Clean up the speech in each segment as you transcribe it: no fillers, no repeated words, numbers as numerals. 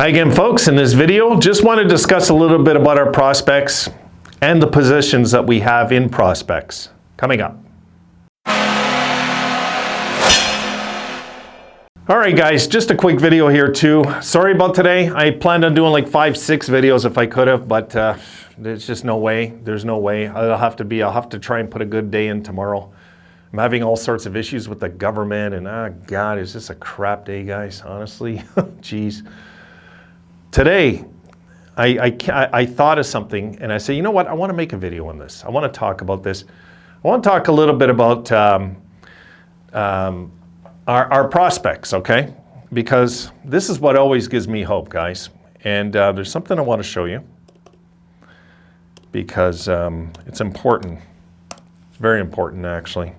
Hi again, folks. In this video, just want to discuss a little bit about our prospects and the positions that we have in prospects. Coming up. All right, guys, just a quick video here too. Sorry about today. I planned on doing like 5-6 videos if I could have, but there's just no way. There's no way. I'll have to try and put a good day in tomorrow. I'm having all sorts of issues with the government, and God, it's just a crap day, guys, honestly. Jeez. Today, I thought of something, and I said, you know what? I want to make a video on this. I want to talk about this. I want to talk a little bit about our prospects, okay? Because this is what always gives me hope, guys. And there's something I want to show you because it's important. It's very important, actually.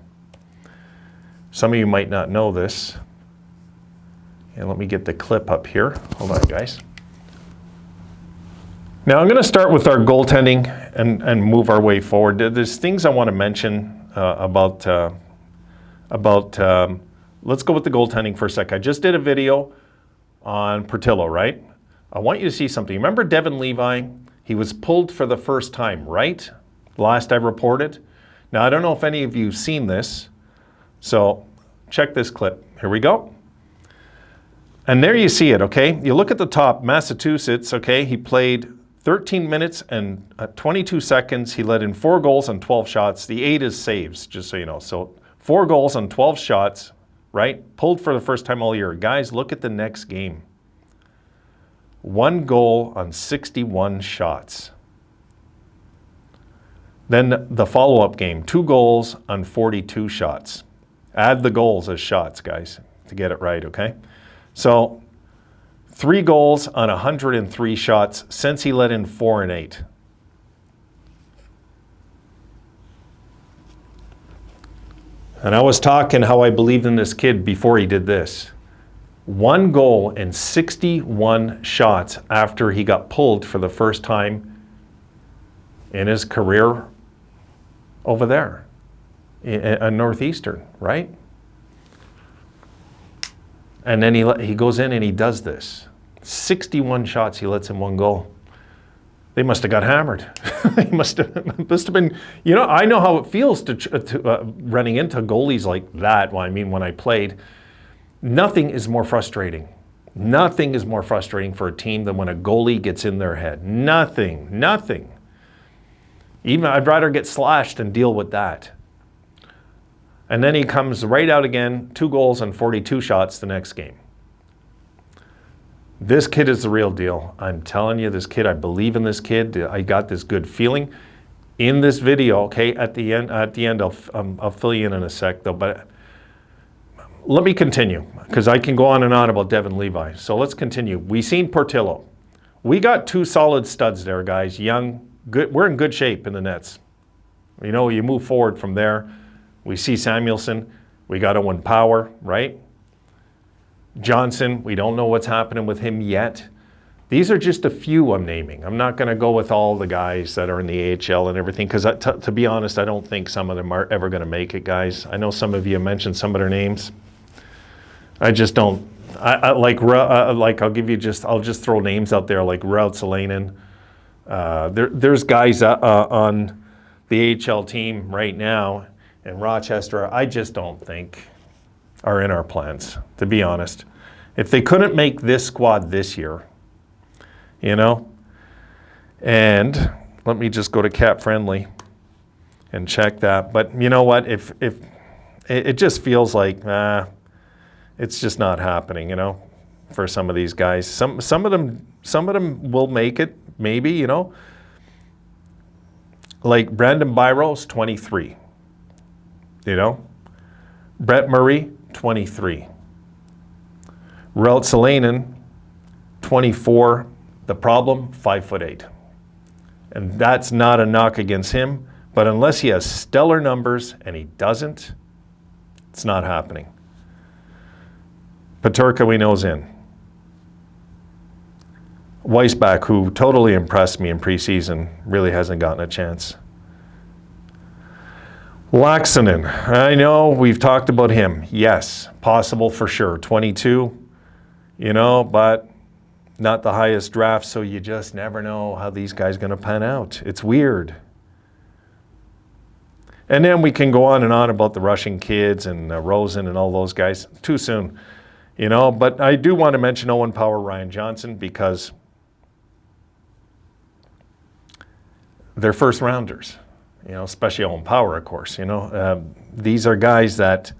Some of you might not know this. And let me get the clip up here. Hold on, guys. Now I'm going to start with our goaltending and move our way forward. There's things I want to mention about let's go with the goaltending for a sec. I just did a video on Portillo, right? I want you to see something. Remember Devon Levi? He was pulled for the first time, right? Last I reported. Now I don't know if any of you have seen this, so check this clip. Here we go. And there you see it, okay? You look at the top, Massachusetts, okay? He played 13 minutes and 22 seconds. He let in 4 goals on 12 shots. The 8 is saves, just so you know. So 4 goals on 12 shots, right? Pulled for the first time all year. Guys, look at the next game. 1 goal on 61 shots. Then the follow-up game, 2 goals on 42 shots. Add the goals as shots, guys, to get it right, okay? So 3 goals on 103 shots since he let in 4 and 8. And I was talking how I believed in this kid before he did this. 1 goal and 61 shots after he got pulled for the first time in his career over there in Northeastern, right? And then he goes in and he does this. 61 shots, he lets in 1 goal. They must have got hammered. He must have been, you know, I know how it feels to running into goalies like that. Well, I mean, when I played, nothing is more frustrating. Nothing is more frustrating for a team than when a goalie gets in their head. Nothing. Even I'd rather get slashed and deal with that. And then he comes right out again, 2 goals and 42 shots the next game. This kid is the real deal. I'm telling you, this kid, I believe in this kid. I got this good feeling. In this video, okay, at the end, I'll fill you in a sec though, but let me continue because I can go on and on about Devon Levi. So let's continue. We seen Portillo. We got 2 solid studs there, guys. Young, good. We're in good shape in the nets. You know, you move forward from there. We see Samuelson, we got Owen Power, right? Johnson, we don't know what's happening with him yet. These are just a few I'm naming. I'm not going to go with all the guys that are in the AHL and everything because to be honest, I don't think some of them are ever going to make it, guys. I know some of you mentioned some of their names. I just don't. I'll give you I'll just throw names out there like Raut Salainen. There's guys on the AHL team right now in Rochester, I just don't think are in our plans, to be honest. If they couldn't make this squad this year, you know, and let me just go to Cap Friendly and check that. But you know what? If it just feels like it's just not happening, you know, for some of these guys. Some of them will make it, maybe, you know. Like Brandon Byros, 23. You know, Brett Murray, 23. Raut Salainen, 24. The problem, 5'8". And that's not a knock against him, but unless he has stellar numbers, and he doesn't, it's not happening. Peterka, we know's in. Weisbach, who totally impressed me in preseason, really hasn't gotten a chance. Laaksonen, I know we've talked about him. Yes, possible for sure. 22, you know, but not the highest draft, so you just never know how these guys are going to pan out. It's weird. And then we can go on and on about the Russian kids and Rosen and all those guys. Too soon, you know. But I do want to mention Owen Power, Ryan Johnson, because they're first rounders, you know, especially Owen Power, of course. You know, these are guys that,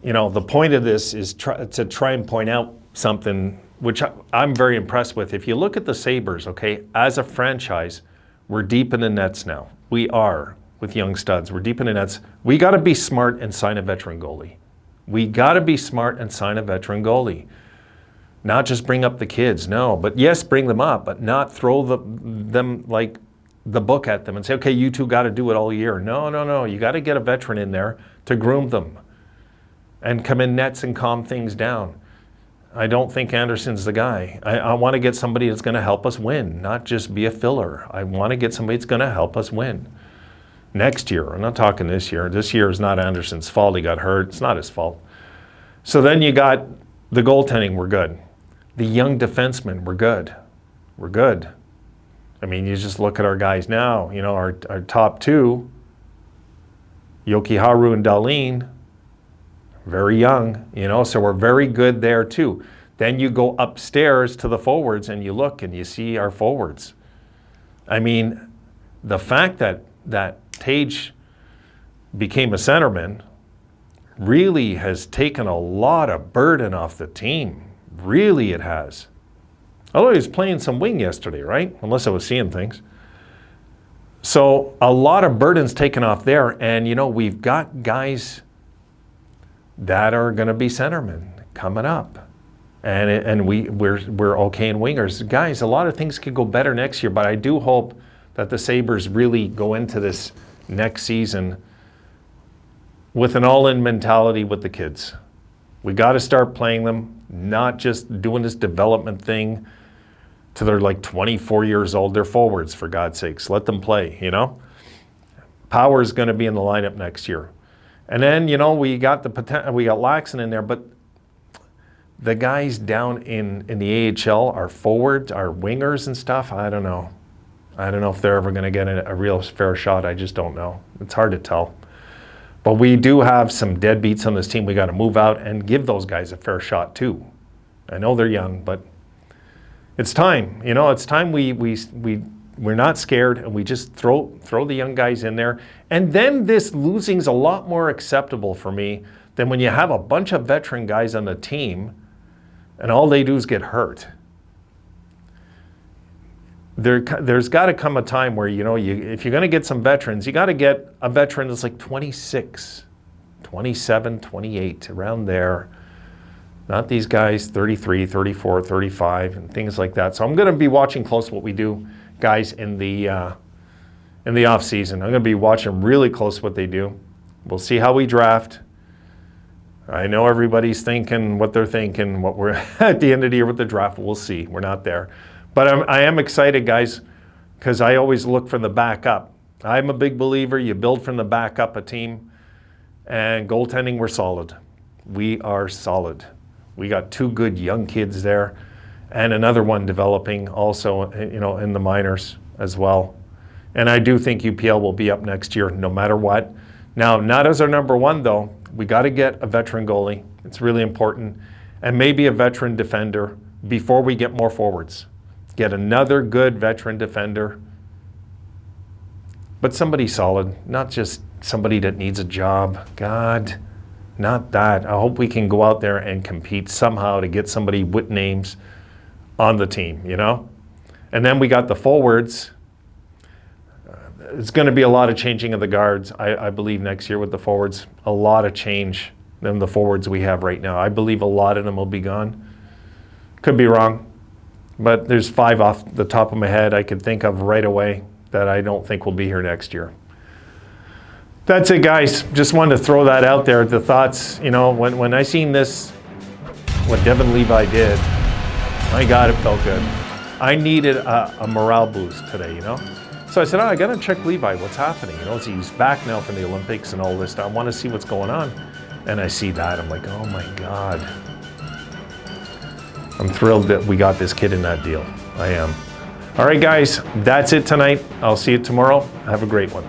you know, the point of this is to try and point out something which I'm very impressed with. If you look at the Sabres, okay, as a franchise, we're deep in the nets now. We are with young studs. We're deep in the nets. We got to be smart and sign a veteran goalie. We got to be smart and sign a veteran goalie. Not just bring up the kids, no. But yes, bring them up, but not throw them like the book at them and say, okay, you two got to do it all year. No. You got to get a veteran in there to groom them and come in nets and calm things down. I don't think Anderson's the guy. I want to get somebody that's going to help us win, not just be a filler. I want to get somebody that's going to help us win. Next year, I'm not talking this year. This year is not Anderson's fault. He got hurt. It's not his fault. So then you got the goaltending, we're good. The young defensemen, we're good. We're good. I mean, you just look at our guys now. You know, our top two, Jokiharju and Dahlin, very young, you know, so we're very good there too. Then you go upstairs to the forwards and you look and you see our forwards. I mean, the fact that Tage became a centerman really has taken a lot of burden off the team. Really it has. Although he was playing some wing yesterday, right? Unless I was seeing things. So a lot of burden's taken off there, and you know, we've got guys that are going to be centermen coming up. And we're okay in wingers. Guys, a lot of things could go better next year, but I do hope that the Sabres really go into this next season with an all-in mentality with the kids. We got to start playing them, not just doing this development thing till they're like 24 years old. They're forwards, for God's sakes. Let them play, you know? Power's going to be in the lineup next year. And then, you know, we got Laxon in there, but the guys down in the AHL, our forwards, our wingers and stuff, I don't know. I don't know if they're ever going to get a real fair shot. I just don't know. It's hard to tell. But we do have some deadbeats on this team. We got to move out and give those guys a fair shot too. I know they're young, but it's time. You know, it's time we're not scared and we just throw the young guys in there. And then this losing's a lot more acceptable for me than when you have a bunch of veteran guys on the team and all they do is get hurt. There's got to come a time where, you know, if you're going to get some veterans, you got to get a veteran that's like 26, 27, 28, around there. Not these guys 33, 34, 35, and things like that. So I'm going to be watching close what we do, guys, in the off season. I'm going to be watching really close what they do. We'll see how we draft. I know everybody's thinking what they're thinking, what we're at the end of the year with the draft. We'll see. We're not there. But I am excited, guys, because I always look from the back up. I'm a big believer. You build from the back up a team. And goaltending, we're solid. We are solid. We got two good young kids there and another one developing also, you know, in the minors as well. And I do think UPL will be up next year no matter what. Now, not as our number one, though. We got to get a veteran goalie. It's really important. And maybe a veteran defender before we get more forwards. Get another good veteran defender. But somebody solid, not just somebody that needs a job. God, not that. I hope we can go out there and compete somehow to get somebody with names on the team, you know? And then we got the forwards. It's going to be a lot of changing of the guards, I believe, next year with the forwards. A lot of change than the forwards we have right now. I believe a lot of them will be gone. Could be wrong. But there's 5 off the top of my head I could think of right away that I don't think will be here next year. That's it, guys. Just wanted to throw that out there. The thoughts, you know, when I seen this, what Devon Levi did, my God, it felt good. I needed a morale boost today, you know? So I said, I got to check Levi. What's happening? You know, he's back now from the Olympics and all this stuff. I want to see what's going on. And I see that. I'm like, oh, my God. I'm thrilled that we got this kid in that deal. I am. All right, guys, that's it tonight. I'll see you tomorrow. Have a great one.